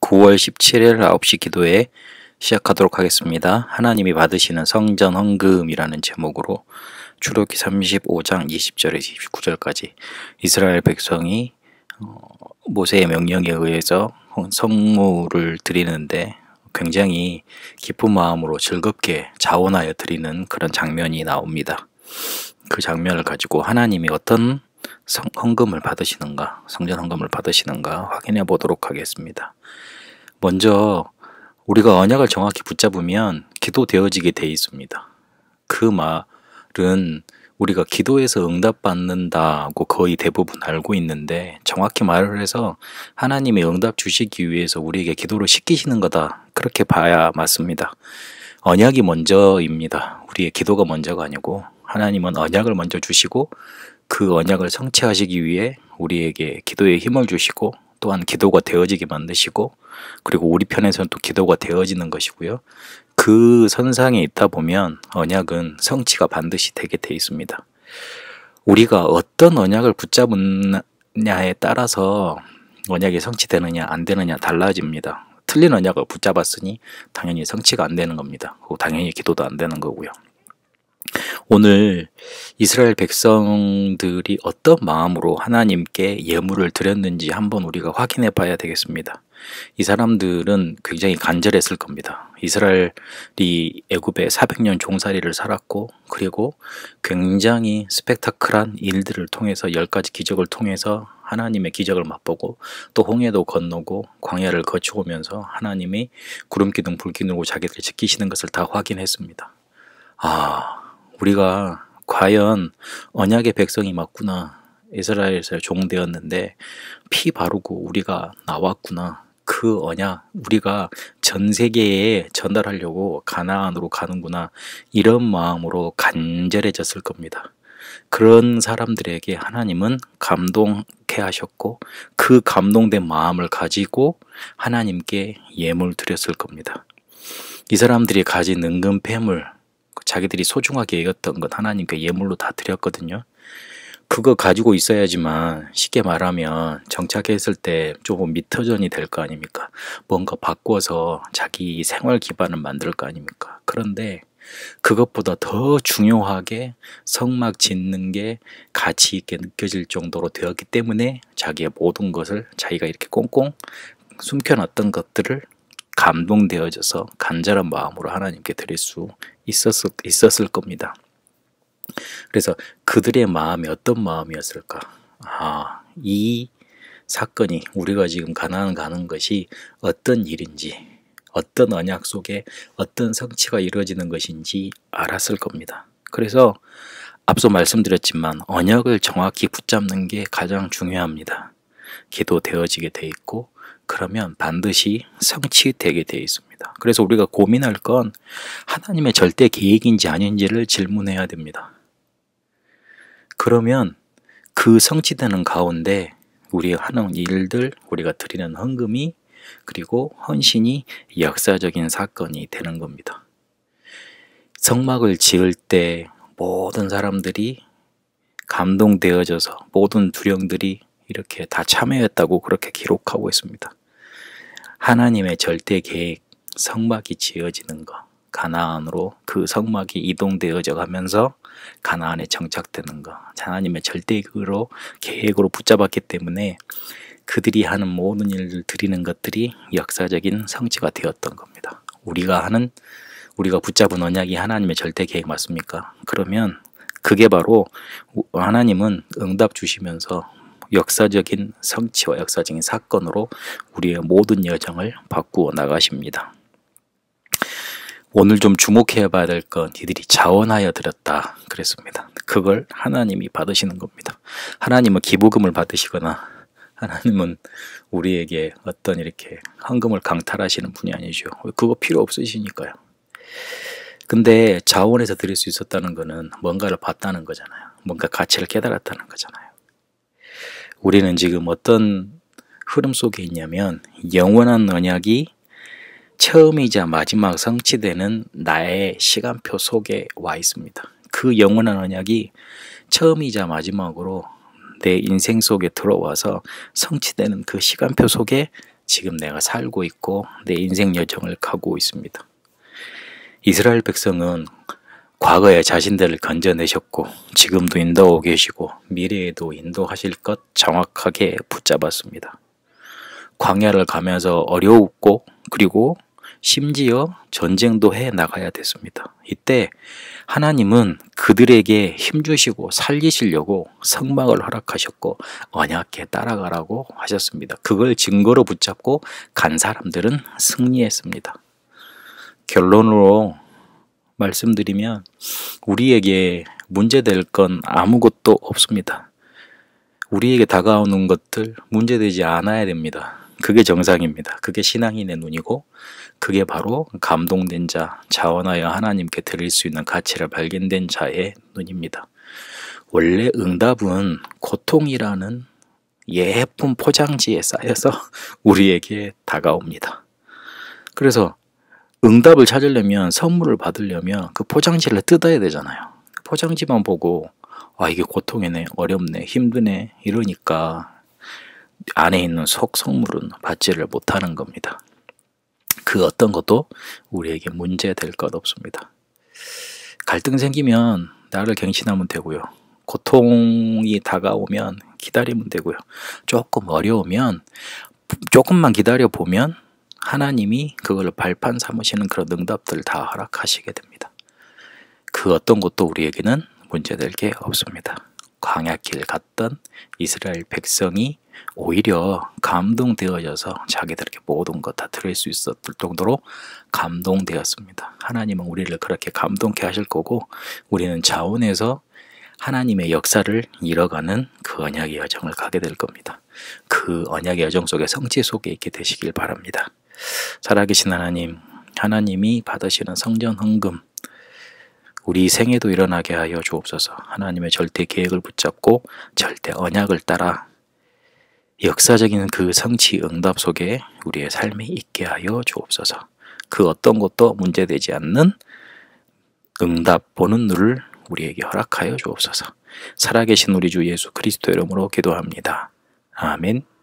9월 17일 9시 기도회 시작하도록 하겠습니다. 하나님이 받으시는 성전 헌금이라는 제목으로 출애굽기 35장 20절에서 29절까지 이스라엘 백성이 모세의 명령에 의해서 성물을 드리는데 굉장히 기쁜 마음으로 즐겁게 자원하여 드리는 그런 장면이 나옵니다. 그 장면을 가지고 하나님이 어떤 헌금을 받으시는가, 성전 헌금을 받으시는가 확인해 보도록 하겠습니다. 먼저 우리가 언약을 정확히 붙잡으면 기도되어지게 돼 있습니다. 그 말은 우리가 기도해서 응답받는다고 거의 대부분 알고 있는데, 정확히 말을 해서 하나님이 응답 주시기 위해서 우리에게 기도를 시키시는 거다, 그렇게 봐야 맞습니다. 언약이 먼저입니다. 우리의 기도가 먼저가 아니고 하나님은 언약을 먼저 주시고 그 언약을 성취하시기 위해 우리에게 기도에 힘을 주시고 또한 기도가 되어지게 만드시고, 그리고 우리 편에서는 또 기도가 되어지는 것이고요. 그 선상에 있다 보면 언약은 성취가 반드시 되게 돼 있습니다. 우리가 어떤 언약을 붙잡느냐에 따라서 언약이 성취되느냐 안 되느냐 달라집니다. 틀린 언약을 붙잡았으니 당연히 성취가 안 되는 겁니다. 그리고 당연히 기도도 안 되는 거고요. 오늘 이스라엘 백성들이 어떤 마음으로 하나님께 예물을 드렸는지 한번 우리가 확인해 봐야 되겠습니다. 이 사람들은 굉장히 간절했을 겁니다. 이스라엘이 애굽에 400년 종살이를 살았고, 그리고 굉장히 스펙타클한 일들을 통해서 10가지 기적을 통해서 하나님의 기적을 맛보고, 또 홍해도 건너고 광야를 거쳐오면서 하나님이 구름기둥 불기둥으로 자기들을 지키시는 것을 다 확인했습니다. 우리가 과연 언약의 백성이 맞구나, 이스라엘에서 종되었는데 피 바르고 우리가 나왔구나, 그 언약 우리가 전 세계에 전달하려고 가나안으로 가는구나, 이런 마음으로 간절해졌을 겁니다. 그런 사람들에게 하나님은 감동케 하셨고, 그 감동된 마음을 가지고 하나님께 예물 드렸을 겁니다. 이 사람들이 가진 은근 폐물, 자기들이 소중하게 여겼던 것 하나님께 예물로 다 드렸거든요. 그거 가지고 있어야지만 쉽게 말하면 정착했을 때 조금 미터전이 될 거 아닙니까? 뭔가 바꿔서 자기 생활 기반을 만들 거 아닙니까? 그런데 그것보다 더 중요하게 성막 짓는 게 가치 있게 느껴질 정도로 되었기 때문에 자기의 모든 것을, 자기가 이렇게 꽁꽁 숨겨놨던 것들을 감동되어져서 간절한 마음으로 하나님께 드릴 수 있었을 겁니다. 그래서 그들의 마음이 어떤 마음이었을까? 이 사건이, 우리가 지금 가나안 가는 것이 어떤 일인지, 어떤 언약 속에 어떤 성취가 이루어지는 것인지 알았을 겁니다. 그래서 앞서 말씀드렸지만 언약을 정확히 붙잡는 게 가장 중요합니다. 기도되어지게 돼 있고, 그러면 반드시 성취되게 되어 있습니다. 그래서 우리가 고민할 건 하나님의 절대 계획인지 아닌지를 질문해야 됩니다. 그러면 그 성취되는 가운데 우리가 하는 일들, 우리가 드리는 헌금이, 그리고 헌신이 역사적인 사건이 되는 겁니다. 성막을 지을 때 모든 사람들이 감동되어져서 모든 두령들이 이렇게 다 참여했다고 그렇게 기록하고 있습니다. 하나님의 절대 계획, 성막이 지어지는 것, 가나안으로 그 성막이 이동되어져 가면서 가나안에 정착되는 것, 하나님의 절대 계획으로 붙잡았기 때문에 그들이 하는 모든 일을 드리는 것들이 역사적인 성취가 되었던 겁니다. 우리가 붙잡은 언약이 하나님의 절대 계획 맞습니까? 그러면 그게 바로 하나님은 응답 주시면서 역사적인 성취와 역사적인 사건으로 우리의 모든 여정을 바꾸어 나가십니다. 오늘 좀 주목해 봐야 될 건 이들이 자원하여 드렸다 그랬습니다. 그걸 하나님이 받으시는 겁니다. 하나님은 기부금을 받으시거나 하나님은 우리에게 어떤 이렇게 헌금을 강탈하시는 분이 아니죠. 그거 필요 없으시니까요. 근데 자원해서 드릴 수 있었다는 거는 뭔가를 봤다는 거잖아요. 뭔가 가치를 깨달았다는 거잖아요. 우리는 지금 어떤 흐름 속에 있냐면, 영원한 언약이 처음이자 마지막 성취되는 나의 시간표 속에 와 있습니다. 그 영원한 언약이 처음이자 마지막으로 내 인생 속에 들어와서 성취되는 그 시간표 속에 지금 내가 살고 있고 내 인생 여정을 가고 있습니다. 이스라엘 백성은 과거에 자신들을 건져내셨고 지금도 인도하고 계시고 미래에도 인도하실 것 정확하게 붙잡았습니다. 광야를 가면서 어려웠고 그리고 심지어 전쟁도 해 나가야 됐습니다. 이때 하나님은 그들에게 힘주시고 살리시려고 성막을 허락하셨고 언약궤 따라가라고 하셨습니다. 그걸 증거로 붙잡고 간 사람들은 승리했습니다. 결론으로 말씀드리면 우리에게 문제될 건 아무것도 없습니다. 우리에게 다가오는 것들 문제되지 않아야 됩니다. 그게 정상입니다. 그게 신앙인의 눈이고 그게 바로 감동된 자, 자원하여 하나님께 드릴 수 있는 가치를 발견된 자의 눈입니다. 원래 응답은 고통이라는 예쁜 포장지에 쌓여서 우리에게 다가옵니다. 그래서 응답을 찾으려면, 선물을 받으려면 그 포장지를 뜯어야 되잖아요. 포장지만 보고 이게 고통이네, 어렵네, 힘드네 이러니까 안에 있는 속 성물은 받지를 못하는 겁니다. 그 어떤 것도 우리에게 문제될 것 없습니다. 갈등 생기면 나를 갱신하면 되고요. 고통이 다가오면 기다리면 되고요. 조금 어려우면 조금만 기다려보면 하나님이 그걸 발판 삼으시는 그런 응답들을 다 허락하시게 됩니다. 그 어떤 것도 우리에게는 문제될 게 없습니다. 광야길 갔던 이스라엘 백성이 오히려 감동되어져서 자기들에게 모든 것 다 드릴 수 있었을 정도로 감동되었습니다. 하나님은 우리를 그렇게 감동케 하실 거고 우리는 자원에서 하나님의 역사를 이뤄가는 그 언약의 여정을 가게 될 겁니다. 그 언약의 여정 속에 성취 속에 있게 되시길 바랍니다. 살아계신 하나님, 하나님이 받으시는 성전 헌금 우리 생애도 일어나게 하여 주옵소서. 하나님의 절대 계획을 붙잡고 절대 언약을 따라 역사적인 그 성취 응답 속에 우리의 삶이 있게 하여 주옵소서. 그 어떤 것도 문제되지 않는 응답 보는 눈을 우리에게 허락하여 주옵소서. 살아계신 우리 주 예수 그리스도 이름으로 기도합니다. 아멘.